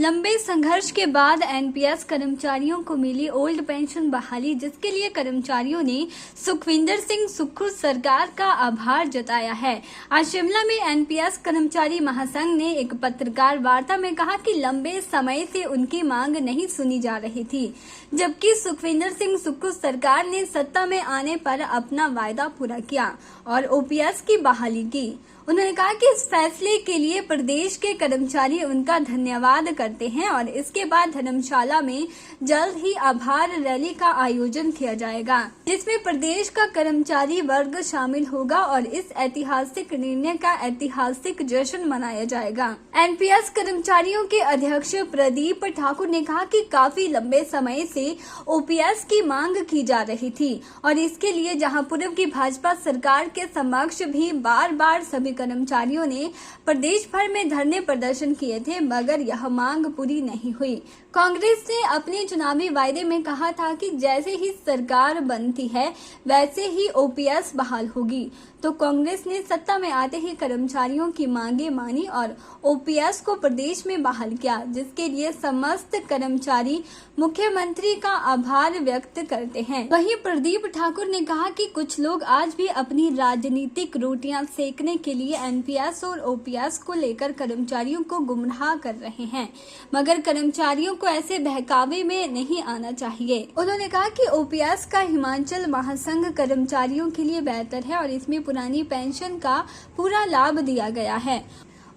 लंबे संघर्ष के बाद एनपीएस कर्मचारियों को मिली ओल्ड पेंशन बहाली, जिसके लिए कर्मचारियों ने सुखविंदर सिंह सुक्खू सरकार का आभार जताया है। आज शिमला में एनपीएस कर्मचारी महासंघ ने एक पत्रकार वार्ता में कहा कि लंबे समय से उनकी मांग नहीं सुनी जा रही थी, जबकि सुखविंदर सिंह सुक्खू सरकार ने सत्ता में आने पर अपना वायदा पूरा किया और ओपीएस की बहाली की। उन्होंने कहा कि इस फैसले के लिए प्रदेश के कर्मचारी उनका धन्यवाद करते हैं और इसके बाद धर्मशाला में जल्द ही आभार रैली का आयोजन किया जाएगा, जिसमें प्रदेश का कर्मचारी वर्ग शामिल होगा और इस ऐतिहासिक निर्णय का ऐतिहासिक जश्न मनाया जाएगा। एनपीएस कर्मचारियों के अध्यक्ष प्रदीप ठाकुर ने कहा कि काफी लंबे समय से ओपीएस की मांग की जा रही थी और इसके लिए जहां पूर्व की भाजपा सरकार के समक्ष भी बार बार सभी कर्मचारियों ने प्रदेश भर में धरने प्रदर्शन किए थे, मगर यह मांग पूरी नहीं हुई। कांग्रेस ने अपने चुनावी वायदे में कहा था कि जैसे ही सरकार बनती है वैसे ही ओपीएस बहाल होगी, तो कांग्रेस ने सत्ता में आते ही कर्मचारियों की मांगे मानी और ओपीएस को प्रदेश में बहाल किया, जिसके लिए समस्त कर्मचारी मुख्यमंत्री का आभार व्यक्त करते हैं। वहीं प्रदीप ठाकुर ने कहा कि कुछ लोग आज भी अपनी राजनीतिक रोटियां सेकने के लिए एनपीएस और ओपीएस को लेकर कर्मचारियों को गुमराह कर रहे हैं, मगर कर्मचारियों को ऐसे बहकावे में नहीं आना चाहिए। उन्होंने कहा कि ओपीएस का हिमाचल महासंघ कर्मचारियों के लिए बेहतर है और इसमें पुरानी पेंशन का पूरा लाभ दिया गया है।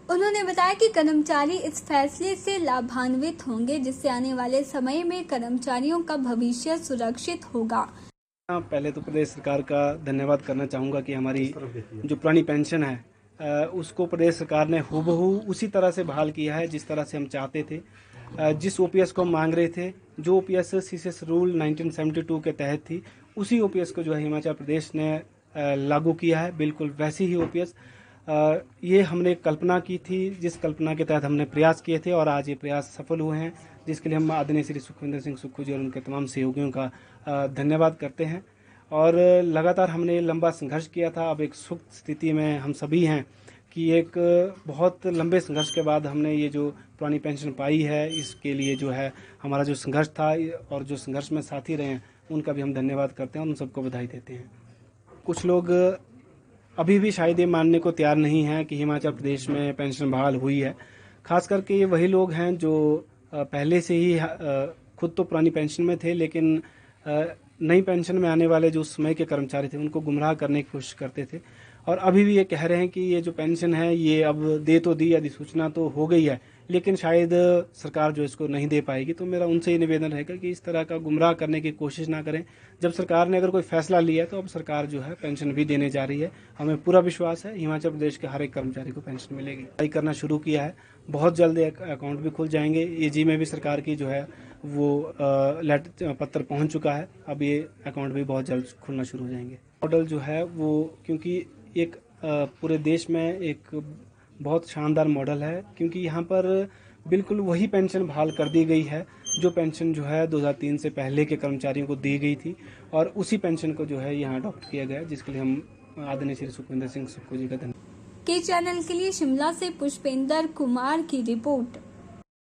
उन्होंने बताया कि कर्मचारी इस फैसले से लाभान्वित होंगे, जिससे आने वाले समय में कर्मचारियों का भविष्य सुरक्षित होगा। पहले तो प्रदेश सरकार का धन्यवाद करना चाहूँगा कि हमारी जो पुरानी पेंशन है उसको प्रदेश सरकार ने हूबहू उसी तरह से बहाल किया है जिस तरह से हम चाहते थे। जिस ओपीएस को हम मांग रहे थे, जो ओपीएस सीसीएस रूल 1972 के तहत थी, उसी ओपीएस को जो है हिमाचल प्रदेश ने लागू किया है, बिल्कुल वैसी ही ओपीएस। ये हमने कल्पना की थी, जिस कल्पना के तहत हमने प्रयास किए थे और आज ये प्रयास सफल हुए हैं, जिसके लिए हम आदरणीय श्री सुखविंदर सिंह सुक्खू जी और उनके तमाम सहयोगियों का धन्यवाद करते हैं। और लगातार हमने लंबा संघर्ष किया था। अब एक सुख स्थिति में हम सभी हैं कि एक बहुत लंबे संघर्ष के बाद हमने ये जो पुरानी पेंशन पाई है, इसके लिए जो है हमारा जो संघर्ष था और जो संघर्ष में साथी रहे हैं उनका भी हम धन्यवाद करते हैं और उन सबको बधाई देते हैं। कुछ लोग अभी भी शायद ये मानने को तैयार नहीं हैं कि हिमाचल प्रदेश में पेंशन बहाल हुई है। खास करके ये वही लोग हैं जो पहले से ही खुद तो पुरानी पेंशन में थे, लेकिन नई पेंशन में आने वाले जो उस समय के कर्मचारी थे उनको गुमराह करने की कोशिश करते थे और अभी भी ये कह रहे हैं कि ये जो पेंशन है ये अब दे तो दी, अधिसूचना तो हो गई है, लेकिन शायद सरकार जो इसको नहीं दे पाएगी। तो मेरा उनसे ये निवेदन रहेगा कि इस तरह का गुमराह करने की कोशिश ना करें। जब सरकार ने अगर कोई फैसला लिया है तो अब सरकार जो है पेंशन भी देने जा रही है। हमें पूरा विश्वास है हिमाचल प्रदेश के हर एक कर्मचारी को पेंशन मिलेगी। अप्लाई करना शुरू किया है, बहुत जल्द अकाउंट भी खुल जाएंगे। एजी में भी सरकार की जो है वो पत्र पहुंच चुका है, अब ये अकाउंट भी बहुत जल्द खुलना शुरू हो जाएंगे। मॉडल जो है वो क्योंकि एक पूरे देश में एक बहुत शानदार मॉडल है, क्योंकि यहाँ पर बिल्कुल वही पेंशन बहाल कर दी गई है जो पेंशन जो है 2003 से पहले के कर्मचारियों को दी गई थी और उसी पेंशन को जो है यहाँ अडॉप्ट किया गया है, जिसके लिए हम आदरणीय श्री सुखविंदर सिंह सुक्खू जी का धन्यवाद। के चैनल के लिए शिमला से पुष्पेंद्र कुमार की रिपोर्ट।